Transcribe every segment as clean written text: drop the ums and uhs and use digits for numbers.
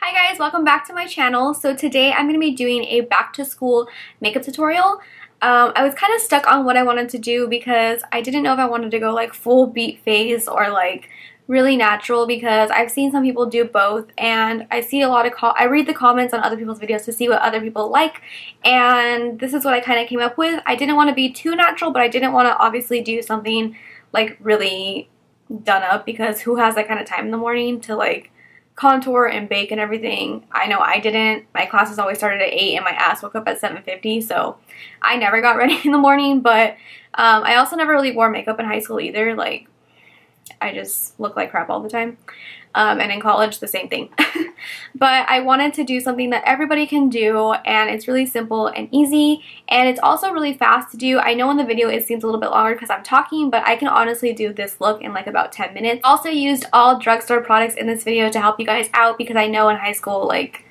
Hi guys, welcome back to my channel. So today I'm going to be doing a back to school makeup tutorial. I was kind of stuck on what I wanted to do because I didn't know if I wanted to go like full beat face or like really natural, because I've seen some people do both and I see a lot of I read the comments on other people's videos to see what other people like, and this is what I kind of came up with. I didn't want to be too natural, but I didn't want to obviously do something like really done up, because who has that kind of time in the morning to like contour and bake and everything? I know I didn't. My classes always started at 8 and my ass woke up at 7:50, so I never got ready in the morning. But I also never really wore makeup in high school either. Like, I just look like crap all the time. And in college, the same thing. But I wanted to do something that everybody can do, and it's really simple and easy, and it's also really fast to do. I know in the video it seems a little bit longer because I'm talking, but I can honestly do this look in like about 10 minutes. Also used all drugstore products in this video to help you guys out, because I know in high school, like,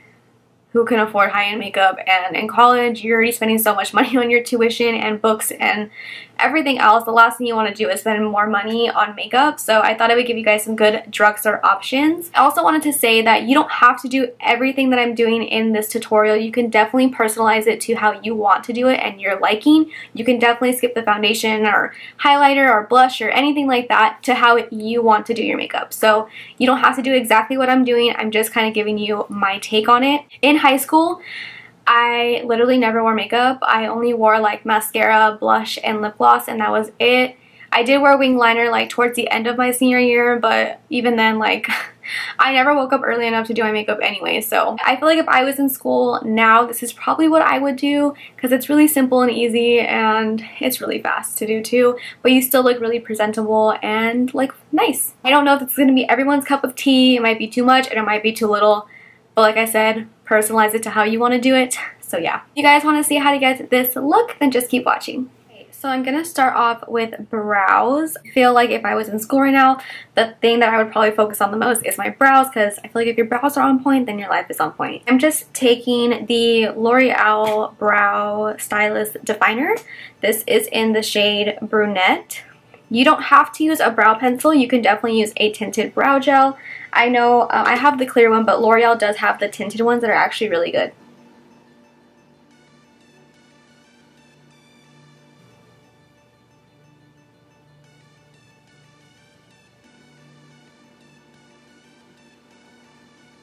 who can afford high-end makeup, and in college you're already spending so much money on your tuition and books and everything else. The last thing you want to do is spend more money on makeup, so I thought I would give you guys some good drugstore options. I also wanted to say that you don't have to do everything that I'm doing in this tutorial. You can definitely personalize it to how you want to do it and your liking. You can definitely skip the foundation or highlighter or blush or anything like that to how you want to do your makeup. So you don't have to do exactly what I'm doing. I'm just kind of giving you my take on it. In high school, I literally never wore makeup. I only wore like mascara, blush, and lip gloss, and that was it. I did wear wing liner like towards the end of my senior year, but even then, like, I never woke up early enough to do my makeup anyway. So I feel like if I was in school now, this is probably what I would do, because it's really simple and easy and it's really fast to do too, but you still look really presentable and like nice. I don't know if it's going to be everyone's cup of tea. It might be too much and it might be too little, but like I said, personalize it to how you want to do it. So yeah, if you guys want to see how to get this look, then just keep watching. Okay, so I'm gonna start off with brows. I feel like if I was in school right now, the thing that I would probably focus on the most is my brows, because I feel like if your brows are on point, then your life is on point. I'm just taking the L'Oreal Brow Stylist Definer. This is in the shade Brunette. You don't have to use a brow pencil. You can definitely use a tinted brow gel. I know I have the clear one, but L'Oreal does have the tinted ones that are actually really good.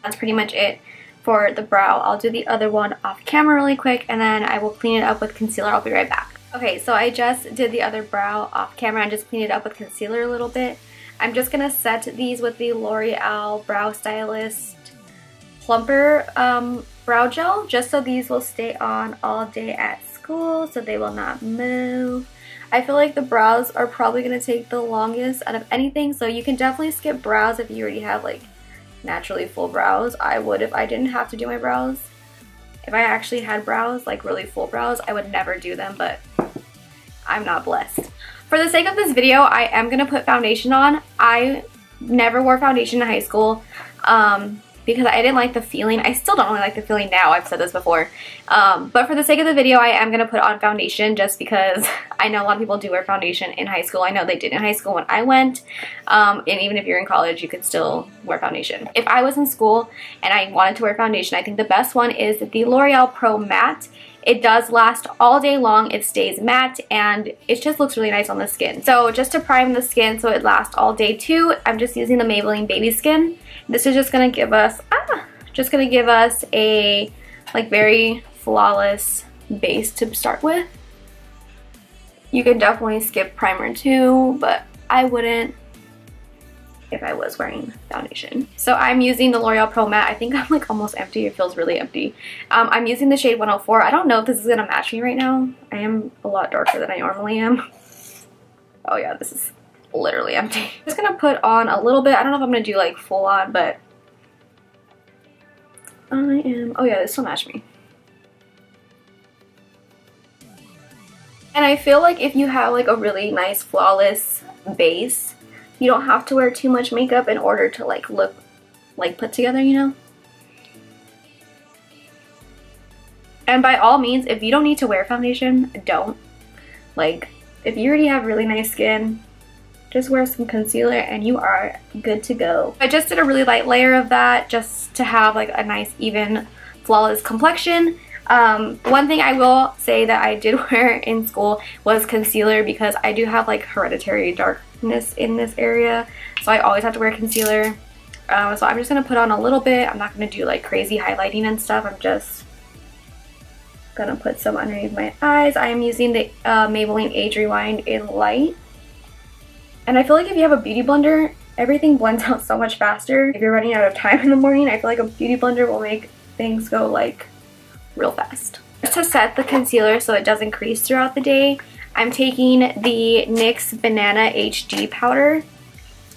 That's pretty much it for the brow. I'll do the other one off camera really quick, and then I will clean it up with concealer. I'll be right back. Okay, so I just did the other brow off camera and just cleaned it up with concealer a little bit. I'm just going to set these with the L'Oreal Brow Stylist Plumper Brow Gel, just so these will stay on all day at school, so they will not move. I feel like the brows are probably going to take the longest out of anything, so you can definitely skip brows if you already have like naturally full brows. I would if I didn't have to do my brows. If I actually had brows, like really full brows, I would never do them, but I'm not blessed. For the sake of this video, I am going to put foundation on. I never wore foundation in high school because I didn't like the feeling. I still don't really like the feeling now. I've said this before. But for the sake of the video, I am going to put on foundation just because I know a lot of people do wear foundation in high school. I know they did in high school when I went. And even if you're in college, you can still wear foundation. If I was in school and I wanted to wear foundation, I think the best one is the L'Oreal Pro Matte. It does last all day long, it stays matte, and it just looks really nice on the skin. So just to prime the skin so it lasts all day too, I'm just using the Maybelline Baby Skin. This is just gonna give us, a like very flawless base to start with. You can definitely skip primer too, but I wouldn't if I was wearing foundation. So I'm using the L'Oreal Pro Matte. I think I'm like almost empty. It feels really empty. I'm using the shade 104. I don't know if this is gonna match me right now. I am a lot darker than I normally am. Oh yeah, this is literally empty. I'm just gonna put on a little bit. I don't know if I'm gonna do like full on, but oh yeah, this will match me. And I feel like if you have like a really nice flawless base, you don't have to wear too much makeup in order to like look like put together, you know? And by all means, if you don't need to wear foundation, don't. Like, if you already have really nice skin, just wear some concealer and you are good to go. I just did a really light layer of that just to have like a nice even flawless complexion. One thing I will say that I did wear in school was concealer because I do have like hereditary darkness in this area, so I always have to wear concealer. So I'm just going to put on a little bit. I'm not going to do like crazy highlighting and stuff. I'm just going to put some underneath my eyes. I am using the Maybelline Age Rewind in light. And I feel like if you have a beauty blender, everything blends out so much faster. If you're running out of time in the morning, I feel like a beauty blender will make things go like real fast. Just to set the concealer so it doesn't crease throughout the day, I'm taking the NYX Banana HD powder.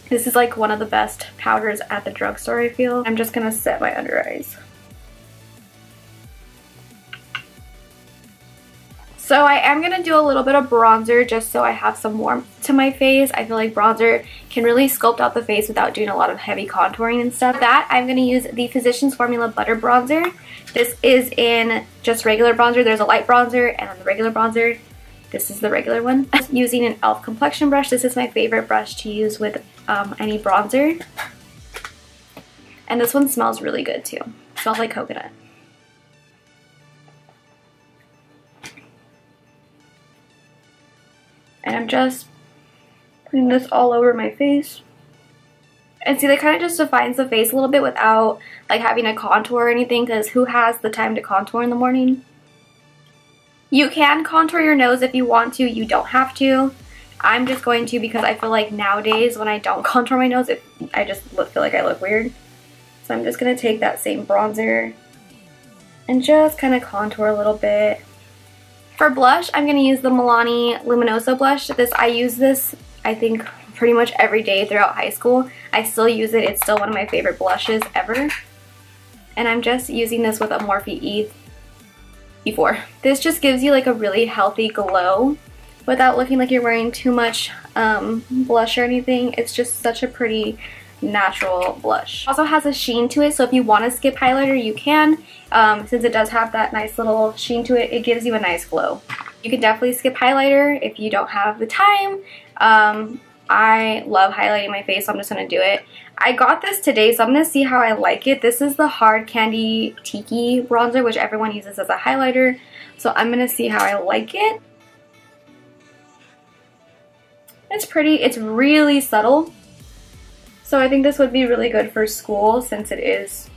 This is like one of the best powders at the drugstore, I feel. I'm just gonna set my under eyes. So I am gonna do a little bit of bronzer just so I have some warmth to my face. I feel like bronzer can really sculpt out the face without doing a lot of heavy contouring and stuff. For that, I'm gonna use the Physicians Formula Butter Bronzer. This is in just regular bronzer. There's a light bronzer and then the regular bronzer. This is the regular one. I'm using an e.l.f. complexion brush. This is my favorite brush to use with any bronzer. And this one smells really good too. It smells like coconut. And I'm just putting this all over my face. And see, that kind of just defines the face a little bit without like having a contour or anything, because who has the time to contour in the morning? You can contour your nose if you want to. You don't have to. I'm just going to because I feel like nowadays when I don't contour my nose, I just feel like I look weird. So I'm just going to take that same bronzer and just kind of contour a little bit. For blush, I'm going to use the Milani Luminoso blush. I use this, I think, pretty much every day throughout high school. I still use it. It's still one of my favorite blushes ever. And I'm just using this with a Morphe E4. This just gives you like a really healthy glow without looking like you're wearing too much blush or anything. It's just such a pretty natural blush. Also has a sheen to it, so if you want to skip highlighter, you can. Since it does have that nice little sheen to it, it gives you a nice glow. You can definitely skip highlighter if you don't have the time. I love highlighting my face, so I'm just going to do it. I got this today, so I'm going to see how I like it. This is the Hard Candy Tiki bronzer, which everyone uses as a highlighter. So I'm going to see how I like it. It's pretty. It's really subtle. So I think this would be really good for school since it is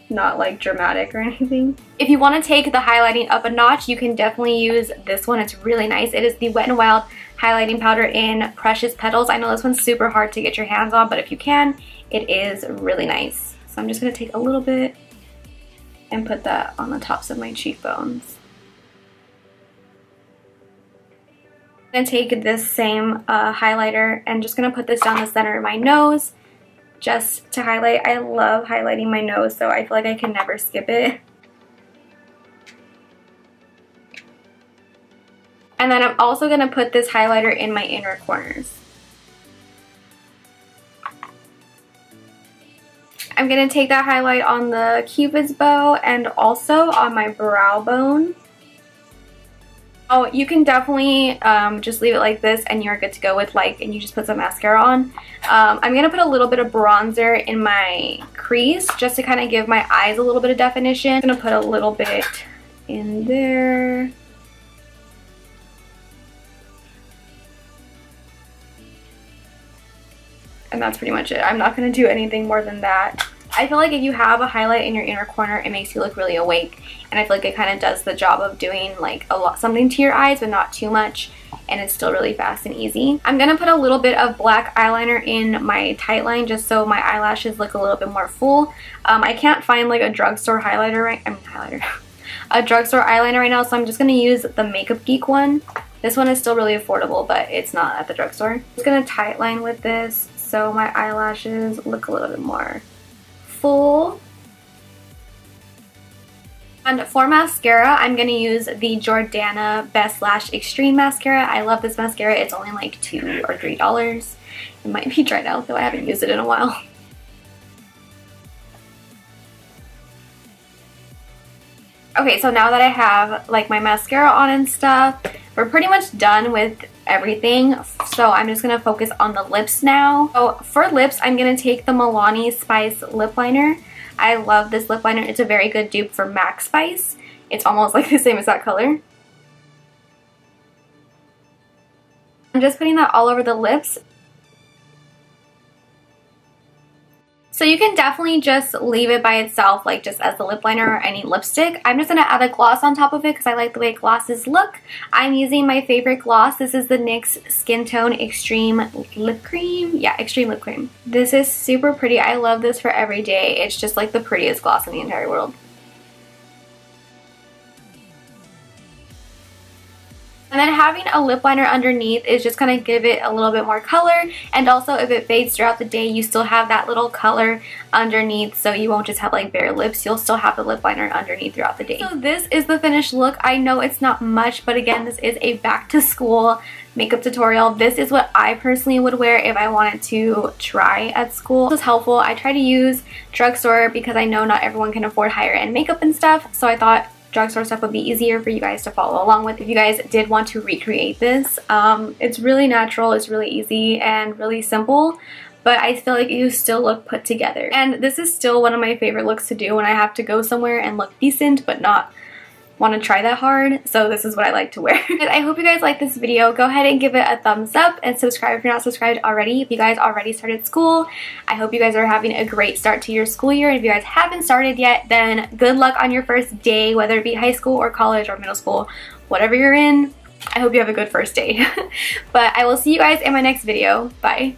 not like dramatic or anything. If you want to take the highlighting up a notch, you can definitely use this one. It's really nice. It is the Wet n Wild highlighting powder in Precious Petals. I know this one's super hard to get your hands on, but if you can, it is really nice. So I'm just going to take a little bit and put that on the tops of my cheekbones. I'm going to take this same highlighter and just going to put this down the center of my nose just to highlight. I love highlighting my nose, so I feel like I can never skip it. And then I'm also going to put this highlighter in my inner corners. I'm going to take that highlight on the Cupid's bow and also on my brow bone. Oh, you can definitely just leave it like this and you're good to go with and you just put some mascara on. I'm going to put a little bit of bronzer in my crease just to kind of give my eyes a little bit of definition. I'm going to put a little bit in there. And that's pretty much it. I'm not going to do anything more than that. I feel like if you have a highlight in your inner corner, it makes you look really awake. And I feel like it kind of does the job of doing like something to your eyes, but not too much. And it's still really fast and easy. I'm going to put a little bit of black eyeliner in my tight line just so my eyelashes look a little bit more full. I can't find like a drugstore highlighter a drugstore eyeliner right now, so I'm just going to use the Makeup Geek one. This one is still really affordable, but it's not at the drugstore. I'm just going to tight line with this so my eyelashes look a little bit more full. And for mascara, I'm going to use the Jordana Best Lash Extreme Mascara. I love this mascara. It's only like $2 or $3. It might be dried out though. I haven't used it in a while. Okay, so now that I have like my mascara on and stuff, we're pretty much done with everything. So I'm just going to focus on the lips now. So for lips, I'm going to take the Milani Spice lip liner. I love this lip liner. It's a very good dupe for MAC Spice. It's almost like the same as that color. I'm just putting that all over the lips. So you can definitely just leave it by itself, like just as the lip liner or any lipstick. I'm just going to add a gloss on top of it because I like the way glosses look. I'm using my favorite gloss. This is the NYX Skin Tone Extreme Lip Cream. Yeah, Extreme Lip Cream. This is super pretty. I love this for every day. It's just like the prettiest gloss in the entire world. And then having a lip liner underneath is just going to give it a little bit more color, and also if it fades throughout the day, you still have that little color underneath, so you won't just have like bare lips, you'll still have the lip liner underneath throughout the day. So this is the finished look. I know it's not much, but again, this is a back to school makeup tutorial. This is what I personally would wear if I wanted to try at school. This is helpful. I try to use Drugstore because I know not everyone can afford higher end makeup and stuff, so I thought Drugstore stuff would be easier for you guys to follow along with if you guys did want to recreate this. It's really natural, it's really easy and really simple, but I feel like you still look put together. And this is still one of my favorite looks to do when I have to go somewhere and look decent but not want to try that hard, so this is what I like to wear. I hope you guys like this video. Go ahead and give it a thumbs up and subscribe if you're not subscribed already. If you guys already started school, I hope you guys are having a great start to your school year. And if you guys haven't started yet, then good luck on your first day, whether it be high school or college or middle school, whatever you're in. I hope you have a good first day. But I will see you guys in my next video. Bye.